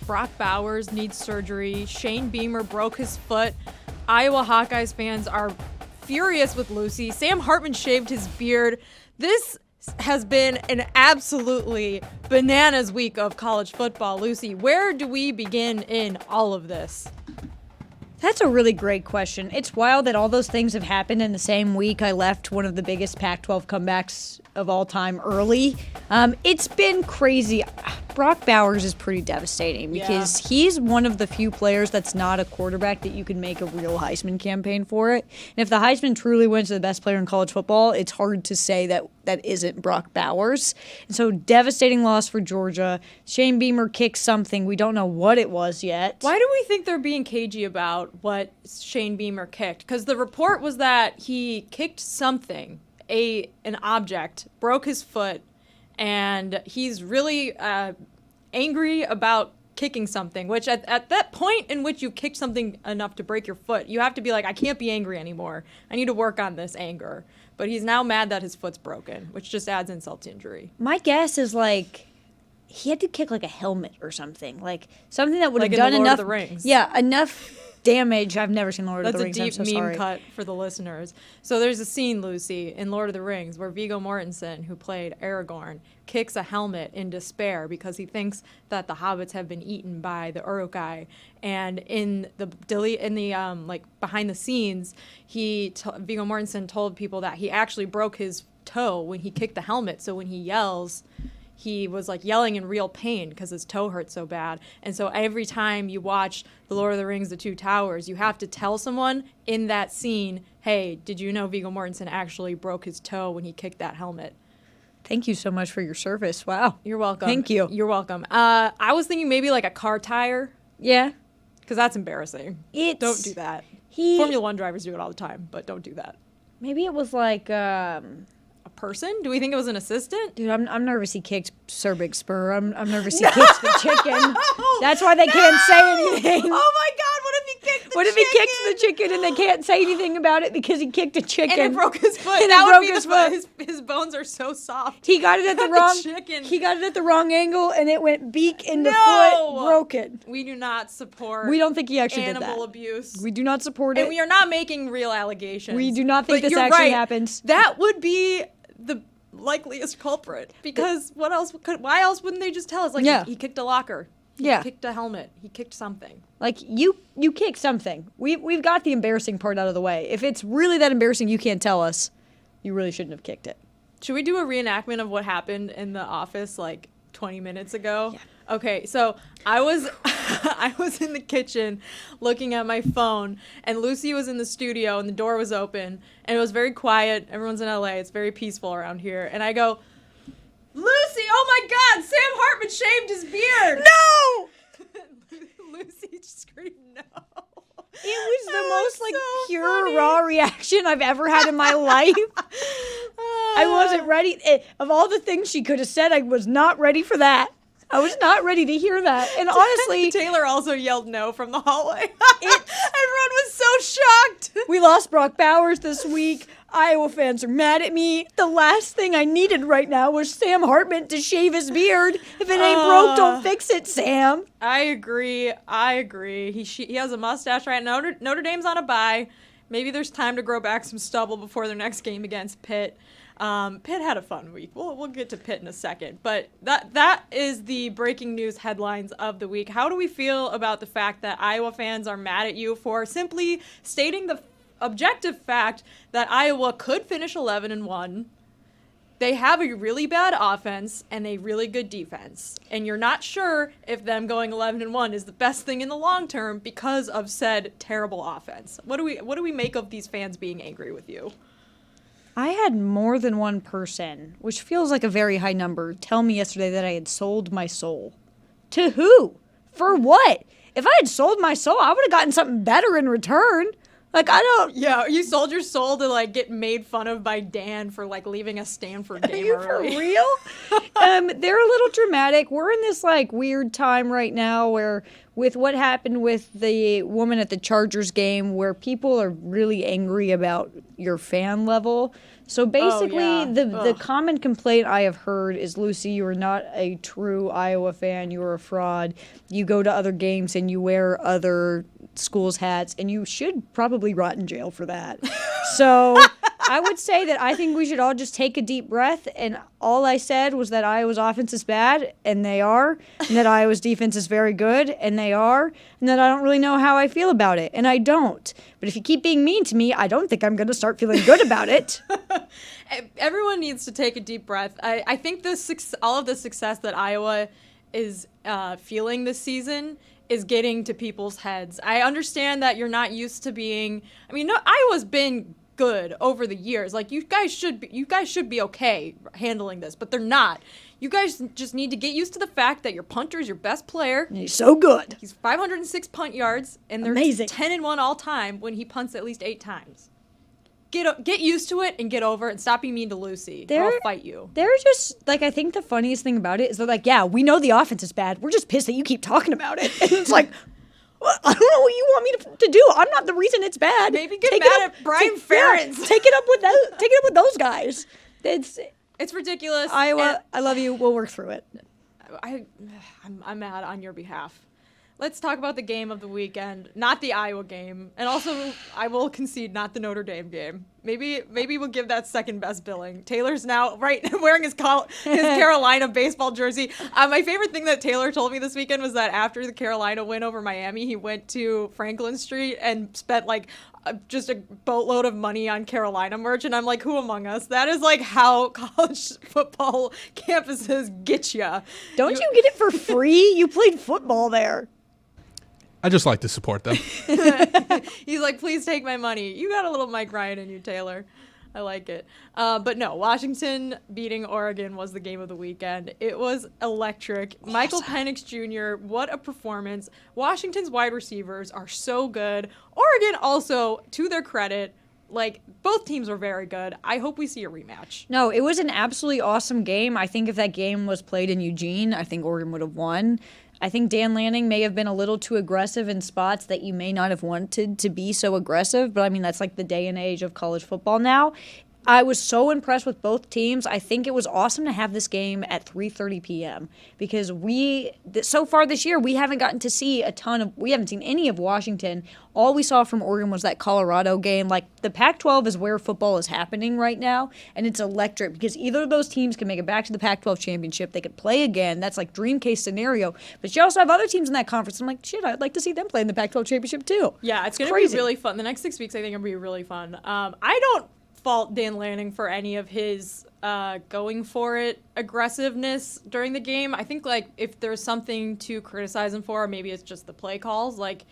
Brock Bowers needs surgery. Shane Beamer broke his foot. Iowa Hawkeyes fans are furious with Lucy. Sam Hartman shaved his beard. This has been an absolutely bananas week of college football. Lucy, where do we begin in all of this? That's a really great question. It's wild that all those things have happened in the same week. I left one of the biggest Pac-12 comebacks of all time early. It's been crazy. Brock Bowers is pretty devastating because he's one of the few players that's not a quarterback that you can make a real Heisman campaign for it. And if the Heisman truly wins to the best player in college football, it's hard to say that that isn't Brock Bowers. And so devastating loss for Georgia. Shane Beamer kicked something. We don't know what it was yet. Why do we think they're being cagey about what Shane Beamer kicked? Because the report was that he kicked something, an object, broke his foot, and he's really angry about kicking something, which at that point in which you kicked something enough to break your foot, you have to be like, I can't be angry anymore. I need to work on this anger. But he's now mad that his foot's broken, which just adds insult to injury. My guess is he had to kick a helmet or something, something that would have done in the Lord enough. Of the Rings. Yeah, enough damage. I've never seen Lord of the Rings. That's a I'm deep so meme sorry. cut for the listeners. So there's a scene, Lucy, in Lord of the Rings where Viggo Mortensen, who played Aragorn, kicks a helmet in despair because he thinks that the hobbits have been eaten by the Uruk-hai. And in the behind the scenes, Viggo Mortensen told people that he actually broke his toe when he kicked the helmet. So when he yells, he was yelling in real pain because his toe hurt so bad. And so every time you watch The Lord of the Rings, The Two Towers, you have to tell someone in that scene, hey, did you know Viggo Mortensen actually broke his toe when he kicked that helmet? Thank you so much for your service. Wow. You're welcome. Thank you. You're welcome. I was thinking maybe a car tire. Yeah. Because that's embarrassing. Don't do that. Formula One drivers do it all the time, but don't do that. Maybe it was a person? Do we think it was an assistant? Dude, I'm nervous he kicked Sir Big Spur. I'm nervous he kicked the chicken. That's why they can't say anything. Oh my God, what if he kicked the chicken? What if he kicks the chicken and they can't say anything about it because he kicked a chicken? And it broke his foot. And that broke would be his foot. His bones are so soft. He got it at the wrong chicken. He got it at the wrong angle and it went beak into foot, broken. We do not support We don't think he actually did that. Animal abuse. We do not support it. And we are not making real allegations. We do not think But this you're actually right. happens. That would be the likeliest culprit, because why else wouldn't they just tell us he kicked a locker, he kicked a helmet, he kicked something. You kicked something. We've got the embarrassing part out of the way. If it's really that embarrassing you can't tell us, you really shouldn't have kicked it. Should we do a reenactment of what happened in the office 20 minutes ago? Yeah. Okay, so I was in the kitchen looking at my phone, and Lucy was in the studio, and the door was open, and it was very quiet. Everyone's in LA. It's very peaceful around here. And I go, Lucy, oh my God, Sam Hartman shaved his beard. No! Lucy screamed no. It was the most so pure, funny. Raw reaction I've ever had in my life. I wasn't ready. Of all the things she could have said, I was not ready for that. I was not ready to hear that. And honestly, Taylor also yelled no from the hallway. Everyone was so shocked. We lost Brock Bowers this week. Iowa fans are mad at me. The last thing I needed right now was Sam Hartman to shave his beard. If it ain't broke, don't fix it, Sam. I agree. He has a mustache right now. Notre Dame's on a bye. Maybe there's time to grow back some stubble before their next game against Pitt. Pitt had a fun week. We'll get to Pitt in a second. But that is the breaking news headlines of the week. How do we feel about the fact that Iowa fans are mad at you for simply stating the objective fact that Iowa could finish 11-1? They have a really bad offense and a really good defense. And you're not sure if them going 11-1 is the best thing in the long term because of said terrible offense. What do we make of these fans being angry with you? I had more than one person, which feels like a very high number, tell me yesterday that I had sold my soul. To who? For what? If I had sold my soul, I would have gotten something better in return. Yeah, you sold your soul to, get made fun of by Dan for, leaving a Stanford game early. Are you for real? They're a little dramatic. We're in this, weird time right now where, with what happened with the woman at the Chargers game, where people are really angry about your fan level. So basically, yeah. the common complaint I have heard is, Lucy, you are not a true Iowa fan. You are a fraud. You go to other games and you wear other schools' hats, and you should probably rot in jail for that. So I would say that I think we should all just take a deep breath, and all I said was that Iowa's offense is bad, and they are, and that Iowa's defense is very good, and they are, and that I don't really know how I feel about it, and I don't. But if you keep being mean to me, I don't think I'm going to start feeling good about it. Everyone needs to take a deep breath. I think all of the success that Iowa is feeling this season is getting to people's heads. I understand that you're not used to being. I mean, no, Iowa's been good over the years. Like, you guys should be okay handling this, but they're not. You guys just need to get used to the fact that your punter is your best player. And he's so good. He's 506 punt yards, and they're amazing. 10-1 all time when he punts at least 8 times. Get used to it and get over it and stop being mean to Lucy. Or I'll fight you. They're just, like, I think the funniest thing about it is they're like, yeah, we know the offense is bad. We're just pissed that you keep talking about it. And it's like, well, I don't know what you want me to do. I'm not the reason it's bad. Maybe get mad at Brian Ferentz. Yeah, take it up with those guys. It's ridiculous. Iowa, I love you. We'll work through it. I'm mad on your behalf. Let's talk about the game of the weekend, not the Iowa game, and also I will concede not the Notre Dame game. Maybe we'll give that second best billing. Taylor's now wearing his Carolina baseball jersey. My favorite thing that Taylor told me this weekend was that after the Carolina win over Miami, he went to Franklin Street and spent like just a boatload of money on Carolina merch, and I'm like, who among us? That is like how college football campuses get ya. Don't you get it for free? You played football there. I just like to support them. He's like, please take my money. You got a little Mike Ryan in you, Taylor. I like it. But no, Washington beating Oregon was the game of the weekend. It was electric. Awesome. Michael Penix Jr., what a performance. Washington's wide receivers are so good. Oregon also, to their credit, like, both teams were very good. I hope we see a rematch. No, it was an absolutely awesome game. I think if that game was played in Eugene, I think Oregon would have won. I think Dan Lanning may have been a little too aggressive in spots that you may not have wanted to be so aggressive, but I mean, that's like the day and age of college football now. I was so impressed with both teams. I think it was awesome to have this game at 3:30 p.m. because so far this year, we haven't gotten to see we haven't seen any of Washington. All we saw from Oregon was that Colorado game. Like, the Pac-12 is where football is happening right now, and it's electric because either of those teams can make it back to the Pac-12 championship. They could play again. That's like dream case scenario. But you also have other teams in that conference. I'm like, shit, I'd like to see them play in the Pac-12 championship too. Yeah, it's going to be really fun. The next 6 weeks, I think, are going to be really fun. I don't fault Dan Lanning for any of his going for it aggressiveness during the game. I think, like, if there's something to criticize him for, maybe it's just the play calls. Like,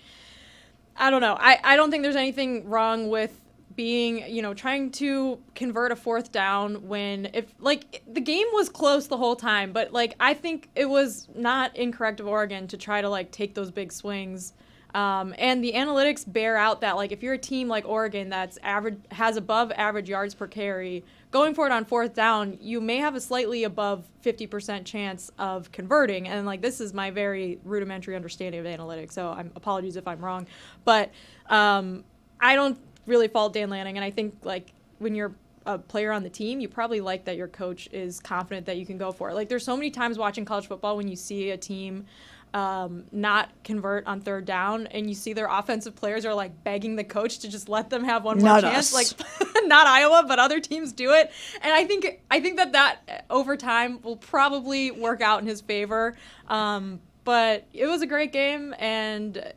I don't know. I don't think there's anything wrong with being, trying to convert a 4th down when the game was close the whole time, but like, I think it was not incorrect of Oregon to try to like take those big swings. And the analytics bear out that, like, if you're a team like Oregon that's has above average yards per carry, going for it on 4th down, you may have a slightly above 50% chance of converting. And, like, this is my very rudimentary understanding of analytics, so apologies if I'm wrong. But I don't really fault Dan Lanning, and I think, like, when you're a player on the team, you probably like that your coach is confident that you can go for it. Like, there's so many times watching college football when you see a team not convert on 3rd down, and you see their offensive players are like begging the coach to just let them have one more chance. Like, not Iowa, but other teams do it, and I think that over time will probably work out in his favor. But it was a great game, and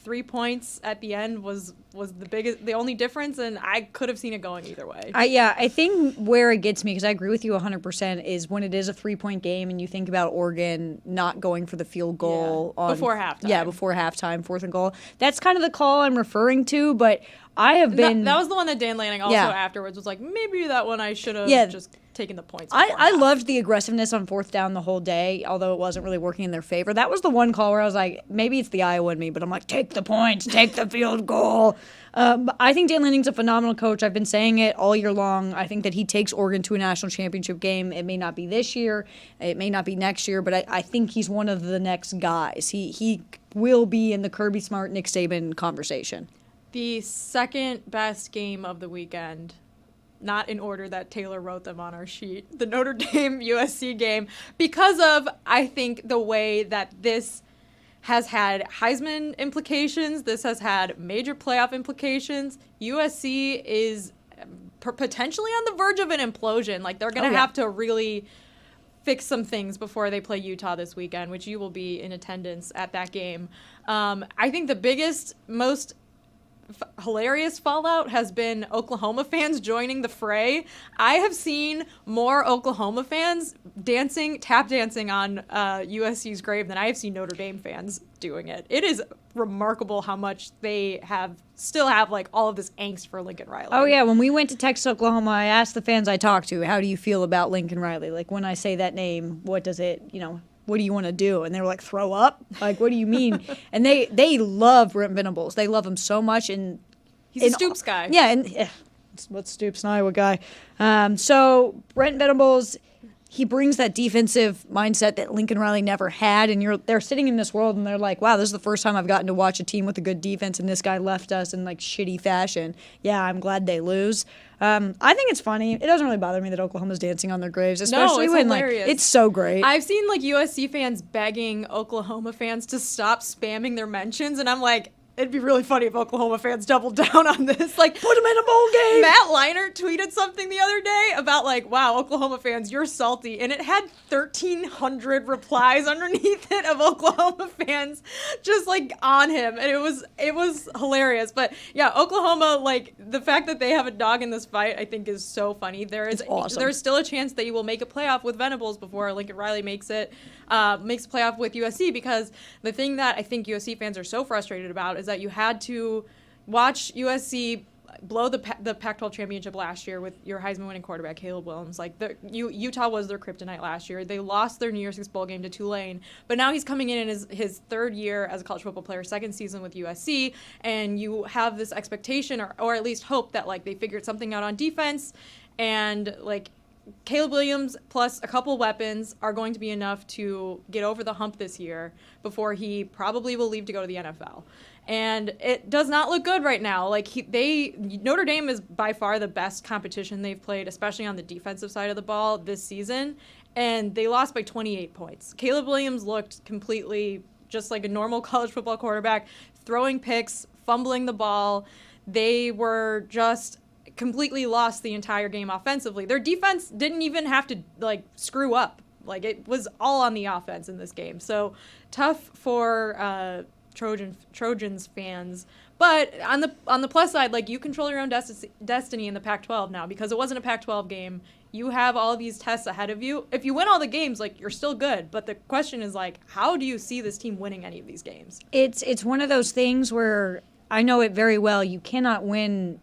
3 points at the end was the only difference, and I could have seen it going either way. I think where it gets me, because I agree with you 100%, is when it is a 3-point game and you think about Oregon not going for the field goal before halftime. Yeah, before halftime, 4th and goal. That's kind of the call I'm referring to, but I have been... That was the one that Dan Lanning also afterwards was like, maybe that one I should have just taken the points. I loved the aggressiveness on 4th down the whole day, although it wasn't really working in their favor. That was the one call where I was like, maybe it's the Iowa in me, but I'm like, take the points, take the field goal. I think Dan Lanning's a phenomenal coach. I've been saying it all year long. I think that he takes Oregon to a national championship game. It may not be this year. It may not be next year, but I think he's one of the next guys. He will be in the Kirby Smart, Nick Saban conversation. The second best game of the weekend not in order that Taylor wrote them on our sheet, the Notre Dame USC game, because of, I think, the way that this has had Heisman implications. This has had major playoff implications. USC is potentially on the verge of an implosion. Like, they're going to have to really fix some things before they play Utah this weekend, which you will be in attendance at that game. I think the biggest, most hilarious fallout has been Oklahoma fans joining the fray. I have seen more Oklahoma fans tap dancing on USC's grave than I have seen Notre Dame fans doing it. It is remarkable how much they still have like all of this angst for Lincoln Riley. Oh yeah, when we went to Texas, Oklahoma, I asked the fans I talked to, how do you feel about Lincoln Riley? Like, when I say that name, what does it, what do you want to do? And they were like, throw up? Like, what do you mean? And they love Brent Venables. They love him so much. And he's a Stoops guy. Yeah, and what's Stoops, an Iowa guy. So Brent Venables, he brings that defensive mindset that Lincoln Riley never had. And they're sitting in this world and they're like, wow, this is the first time I've gotten to watch a team with a good defense, and this guy left us in like shitty fashion. Yeah, I'm glad they lose. I think it's funny. It doesn't really bother me that Oklahoma's dancing on their graves, especially when hilarious. It's so great. I've seen like USC fans begging Oklahoma fans to stop spamming their mentions, and I'm like, it'd be really funny if Oklahoma fans doubled down on this. Like, put them in a bowl game. Matt Leinart tweeted something the other day about like, wow, Oklahoma fans, you're salty. And it had 1,300 replies underneath it of Oklahoma fans just like on him. And it was hilarious. But yeah, Oklahoma, like the fact that they have a dog in this fight, I think is so funny. There's still a chance that you will make a playoff with Venables before Lincoln Riley makes a playoff with USC, because the thing that I think USC fans are so frustrated about is that you had to watch USC blow the Pac-12 championship last year with your Heisman winning quarterback Caleb Williams. Like Utah was their kryptonite last year. They lost their New Year's Six bowl game to Tulane, but now he's coming in his third year as a college football player, second season with USC, and you have this expectation or at least hope that like they figured something out on defense, and like Caleb Williams plus a couple weapons are going to be enough to get over the hump this year before he probably will leave to go to the NFL. And it does not look good right now. Like Notre Dame is by far the best competition they've played, especially on the defensive side of the ball this season, and they lost by 28 points. Caleb Williams looked completely just like a normal college football quarterback, throwing picks, fumbling the ball. They were just completely lost the entire game offensively. Their defense didn't even have to like screw up. Like, it was all on the offense in this game. So tough for Trojans fans. But on the plus side, like, you control your own destiny in the Pac-12 now, because it wasn't a Pac-12 game. You have all these tests ahead of you. If you win all the games, like, you're still good. But the question is, like, how do you see this team winning any of these games? It's one of those things where I know it very well. You cannot win,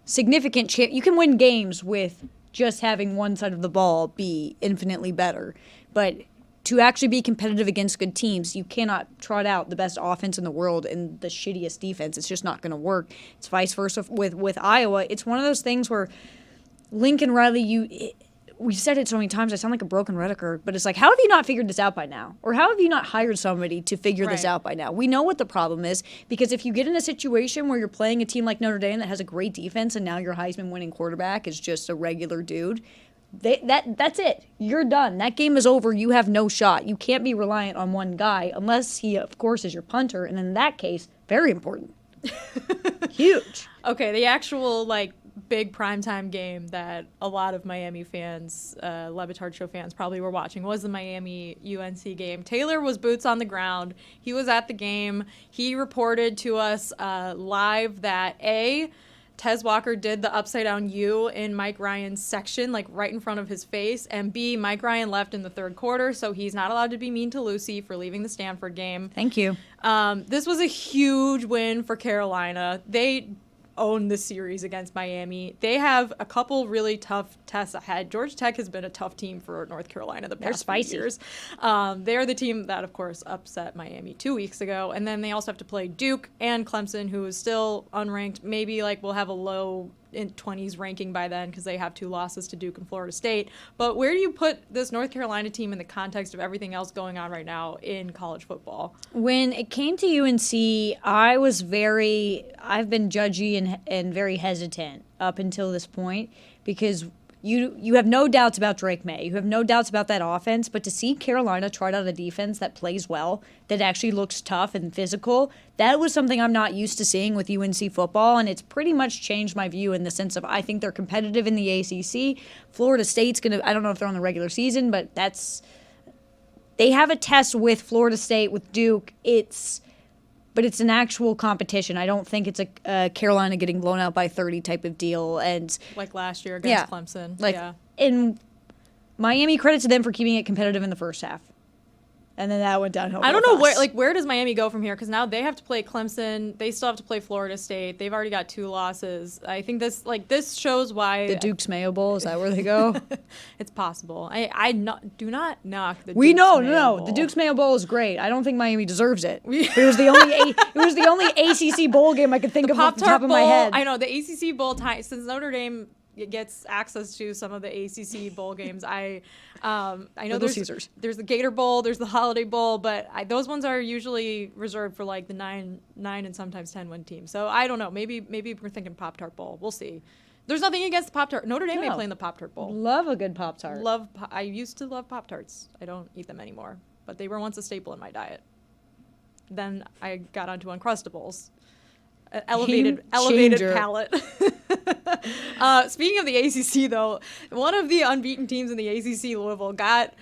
significant you can win games with just having one side of the ball be infinitely better. But to actually be competitive against good teams, you cannot trot out the best offense in the world and the shittiest defense. It's just not going to work. It's vice versa with Iowa. It's one of those things where Lincoln Riley, we said it so many times, I sound like a broken record, but it's like, how have you not figured this out by now? Or how have you not hired somebody to figure this out by now? We know what the problem is, because if you get in a situation where you're playing a team like Notre Dame that has a great defense and now your Heisman winning quarterback is just a regular dude, that's it. You're done. That game is over. You have no shot. You can't be reliant on one guy unless he, of course, is your punter, and in that case, very important. Huge. Okay, the actual, like, big primetime game that a lot of Miami fans, Le Batard Show fans, probably were watching was the Miami UNC game. Taylor was boots on the ground. He was at the game. He reported to us live that Tez Walker did the upside down U in Mike Ryan's section, like right in front of his face, and B, Mike Ryan left in the third quarter, so he's not allowed to be mean to Lucy for leaving the Stanford game. Thank you. This was a huge win for Carolina. They own the series against Miami. They have a couple really tough tests ahead. Georgia Tech has been a tough team for North Carolina the past few years. They're the team that, of course, upset Miami 2 weeks ago. And then they also have to play Duke and Clemson, who is still unranked. Maybe like will have a low 20s ranking by then because they have 2 losses to Duke and Florida State. But where do you put this North Carolina team in the context of everything else going on right now in college football? When it came to UNC, I've been judgy and very hesitant up until this point because you have no doubts about Drake May. You have no doubts about that offense, but to see Carolina trot out a defense that plays well, that actually looks tough and physical, that was something I'm not used to seeing with UNC football, and it's pretty much changed my view in the sense of I think they're competitive in the ACC. Florida State's going to, I don't know if they're on the regular season, but they have a test with Florida State, with Duke. But it's an actual competition. I don't think it's a Carolina getting blown out by 30 type of deal. And like last year against Clemson. And Miami, credit to them for keeping it competitive in the first half. And then that went downhill. I don't know where does Miami go from here? Because now they have to play Clemson. They still have to play Florida State. They've already got 2 losses. I think this shows why the Duke's Mayo Bowl, is that where they go? It's possible. I do not knock the. We Duke's know, Mayo no. Bowl. The Duke's Mayo Bowl is great. I don't think Miami deserves it. But it was the only ACC bowl game I could think of off the top of my head. I know the ACC bowl time since Notre Dame gets access to some of the ACC bowl games. I know there's the Gator Bowl, there's the Holiday Bowl, but those ones are usually reserved for like the 9 and sometimes 10 win teams. So I don't know. Maybe we're thinking Pop-Tart Bowl. We'll see. There's nothing against the Pop-Tart. Notre Dame may play in the Pop-Tart Bowl. Love a good Pop-Tart. I used to love Pop-Tarts. I don't eat them anymore, but they were once a staple in my diet. Then I got onto Uncrustables. Elevated palate. Speaking of the ACC, though, one of the unbeaten teams in the ACC, Louisville, got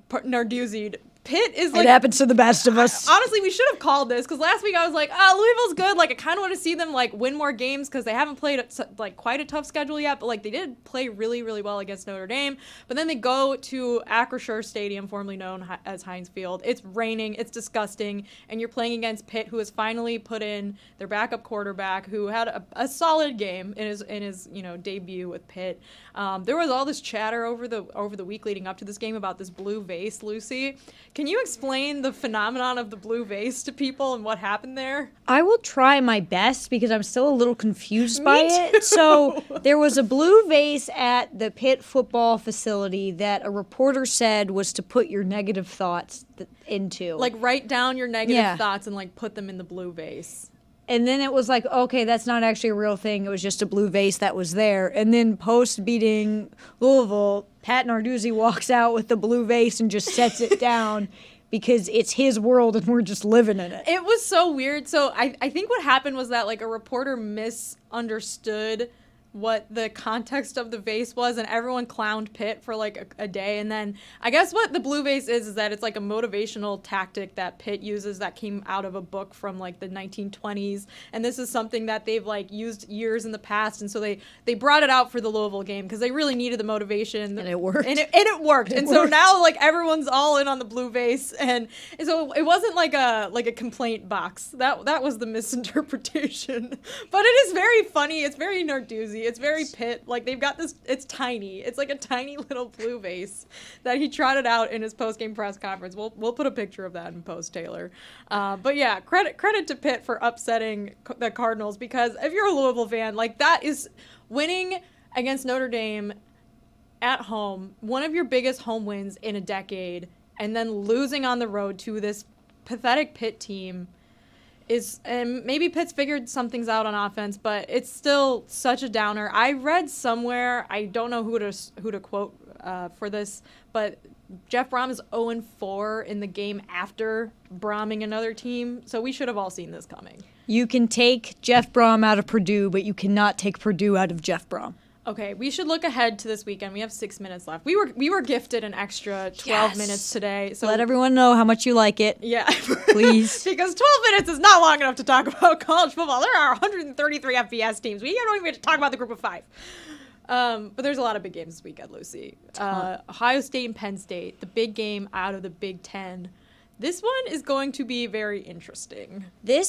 Narduzzi'd. Pitt is like... It happens to the best of us. Honestly, we should have called this because last week I was like, Louisville's good. Like, I kind of want to see them, like, win more games because they haven't played, like, quite a tough schedule yet. But, like, they did play really, really well against Notre Dame. But then they go to Acrisure Stadium, formerly known as Heinz Field. It's raining. It's disgusting. And you're playing against Pitt, who has finally put in their backup quarterback, who had a solid game in his debut with Pitt. There was all this chatter over the week leading up to this game about this blue vase, Lucy. Can you explain the phenomenon of the blue vase to people and what happened there? I will try my best because I'm still a little confused by it. So there was a blue vase at the Pitt football facility that a reporter said was to put your negative thoughts into. Like write down your negative thoughts and like put them in the blue vase. And then it was like, okay, that's not actually a real thing. It was just a blue vase that was there. And then post beating Louisville, Pat Narduzzi walks out with the blue vase and just sets it down because it's his world and we're just living in it. It was so weird. So I think what happened was that like a reporter misunderstood what the context of the vase was, and everyone clowned Pitt for like a day. And then I guess what the blue vase is that it's like a motivational tactic that Pitt uses that came out of a book from like the 1920s, and this is something that they've like used years in the past, and so they brought it out for the Louisville game because they really needed the motivation, and it worked. It worked. So now like everyone's all in on the blue vase, and so it wasn't like a complaint box. That was the misinterpretation. But it is very funny. It's very Narduzzi. It's very Pitt. Like, they've got this, it's tiny. It's like a tiny little blue vase that he trotted out in his post-game press conference. We'll put a picture of that in post, Taylor. But yeah, credit to Pitt for upsetting the Cardinals, because if you're a Louisville fan, like, that is winning against Notre Dame at home, one of your biggest home wins in a decade, and then losing on the road to this pathetic Pitt team. And maybe Pitt's figured some things out on offense, but it's still such a downer. I read somewhere, I don't know who to quote for this, but Jeff Brom is 0-4 in the game after Broming another team, so we should have all seen this coming. You can take Jeff Brom out of Purdue, but you cannot take Purdue out of Jeff Brom. Okay, we should look ahead to this weekend. We have 6 minutes left. We were gifted an extra 12 minutes today. So let everyone know how much you like it. Yeah. Please. Because 12 minutes is not long enough to talk about college football. There are 133 FBS teams. We don't even get to talk about the group of 5. But there's a lot of big games this weekend, Lucy. Ohio State and Penn State, the big game out of the Big Ten. This one is going to be very interesting. Penn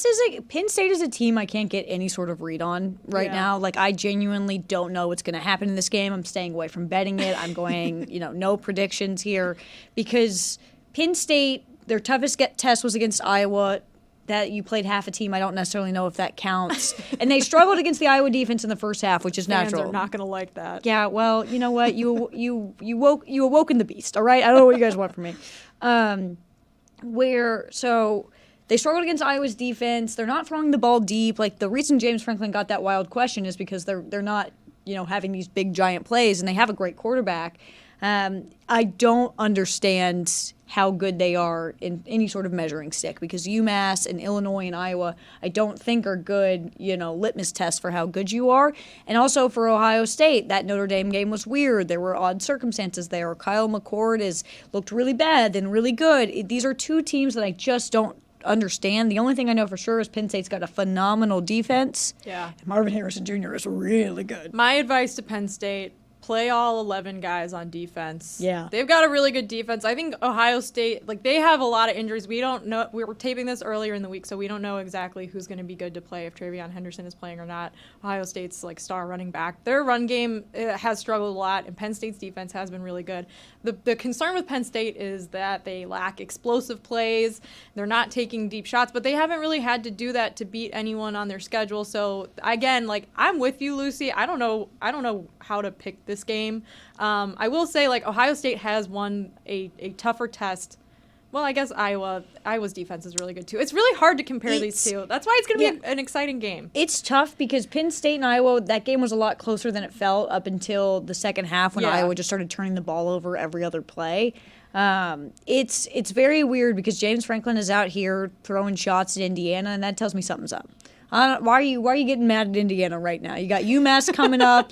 State is a team I can't get any sort of read on right now. Like, I genuinely don't know what's going to happen in this game. I'm staying away from betting it. I'm going, no predictions here, because Penn State, their toughest test was against Iowa. that you played half a team. I don't necessarily know if that counts. And they struggled against the Iowa defense in the first half, which is Fans natural. are not going to like that. Yeah, well, you know what? You awoken the beast, all right? I don't know what you guys want from me. So they struggled against Iowa's defense. They're not throwing the ball deep. Like, the reason James Franklin got that wild question is because they're not, having these big giant plays, and they have a great quarterback. I don't understand how good they are in any sort of measuring stick, because UMass and Illinois and Iowa, I don't think are good, litmus tests for how good you are. And also for Ohio State, that Notre Dame game was weird. There were odd circumstances there. Kyle McCord looked really bad, then really good. These are two teams that I just don't understand. The only thing I know for sure is Penn State's got a phenomenal defense. Yeah. And Marvin Harrison Jr. is really good. My advice to Penn State: play all 11 guys on defense. Yeah. They've got a really good defense. I think Ohio State, they have a lot of injuries. We don't know. We were taping this earlier in the week, so we don't know exactly who's going to be good to play, if Travion Henderson is playing or not. Ohio State's star running back. Their run game has struggled a lot, and Penn State's defense has been really good. The concern with Penn State is that they lack explosive plays. They're not taking deep shots, but they haven't really had to do that to beat anyone on their schedule. So again, I'm with you, Lucy. I don't know how to pick this game. I will say, Ohio State has won a tougher test. Well, I guess Iowa's defense is really good too. It's really hard to compare these two. That's why it's going to be an exciting game. It's tough because Penn State and Iowa, that game was a lot closer than it felt up until the second half when Iowa just started turning the ball over every other play. It's very weird because James Franklin is out here throwing shots at Indiana, and that tells me something's up. Why are you getting mad at Indiana right now? You got UMass coming up.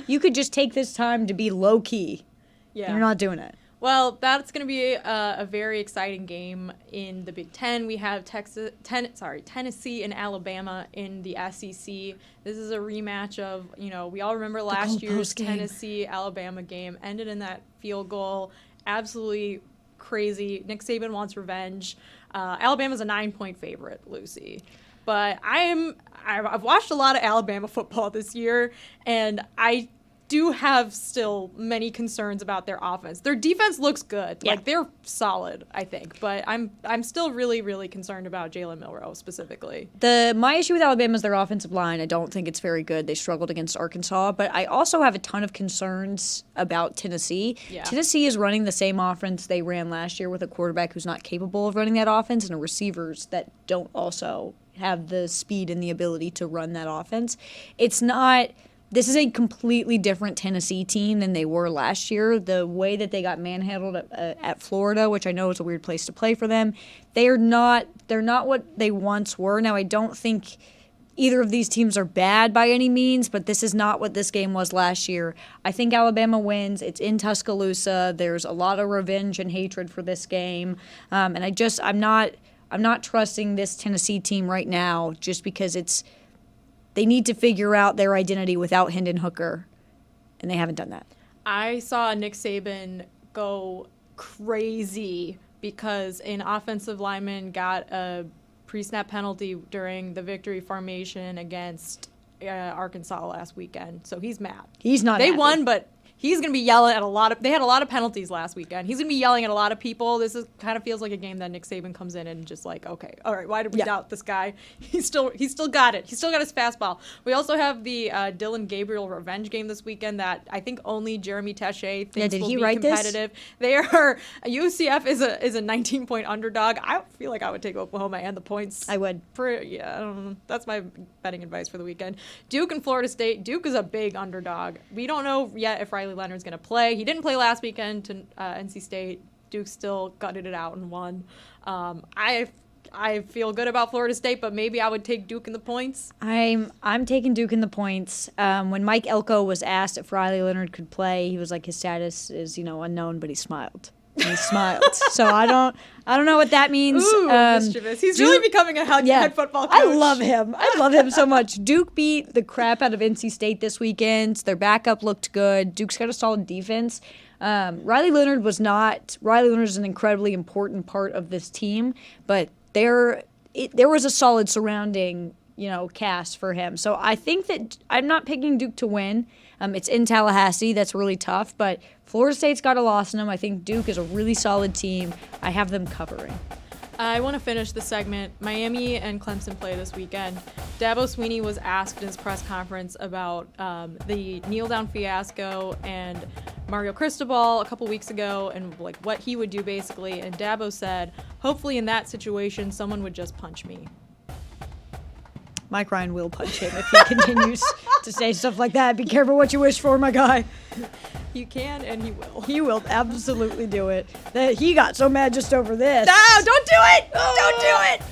You could just take this time to be low key. Yeah, you're not doing it. Well, that's going to be a very exciting game in the Big Ten. We have Tennessee and Alabama in the SEC. This is a rematch of, we all remember last year's Tennessee-Alabama game. Ended in that field goal. Absolutely crazy. Nick Saban wants revenge. Alabama's a 9-point favorite, Lucy. But I've watched a lot of Alabama football this year, and I do have still many concerns about their offense. Their defense looks good. Yeah. They're solid, I think. But I'm still really, really concerned about Jalen Milroe specifically. My issue with Alabama is their offensive line. I don't think it's very good. They struggled against Arkansas. But I also have a ton of concerns about Tennessee. Yeah. Tennessee is running the same offense they ran last year with a quarterback who's not capable of running that offense and receivers that don't also have the speed and the ability to run that offense. This is a completely different Tennessee team than they were last year. The way that they got manhandled at Florida, which I know is a weird place to play for them, they're not what they once were. Now, I don't think either of these teams are bad by any means, but this is not what this game was last year. I think Alabama wins. It's in Tuscaloosa. There's a lot of revenge and hatred for this game, and I'm not trusting this Tennessee team right now just because they need to figure out their identity without Hendon Hooker, and they haven't done that. I saw Nick Saban go crazy because an offensive lineman got a pre-snap penalty during the victory formation against Arkansas last weekend. So he's mad. He's not They happy. won, but he's going to be yelling at they had a lot of penalties last weekend. He's going to be yelling at a lot of people. This kind of feels like a game that Nick Saban comes in and just okay, all right, why did we doubt this guy? He's still got it. He's still got his fastball. We also have the Dylan Gabriel revenge game this weekend that I think only Jeremy Taché thinks will be competitive. UCF is a 19-point underdog. I feel like I would take Oklahoma and the points. I would. I don't know. That's my betting advice for the weekend. Duke and Florida State. Duke is a big underdog. We don't know yet if Riley Leonard's going to play. He didn't play last weekend to NC State. Duke still gutted it out and won. I feel good about Florida State, but maybe I would take Duke in the points. I'm taking Duke in the points. When Mike Elko was asked if Riley Leonard could play, he was like, his status is unknown, but he smiled. He smiled. So I don't know what that means. Ooh, mischievous. He's really becoming a head football coach. I love him so much. Duke beat the crap out of NC State this weekend. Their backup looked good. Duke's got a solid defense. Riley Leonard is an incredibly important part of this team, but there was a solid surrounding cast for him. So I think that I'm not picking Duke to win. It's in Tallahassee. That's really tough. But Florida State's got a loss in them. I think Duke is a really solid team. I have them covering. I want to finish the segment. Miami and Clemson play this weekend. Dabo Swinney was asked in his press conference about the kneel-down fiasco and Mario Cristobal a couple weeks ago and like what he would do basically. And Dabo said, hopefully in that situation, someone would just punch me. Mike Ryan will punch him if he continues to say stuff like that. Be careful what you wish for, my guy. You can, and he will. He will absolutely do it. He got so mad just over this. No, don't do it! Don't do it!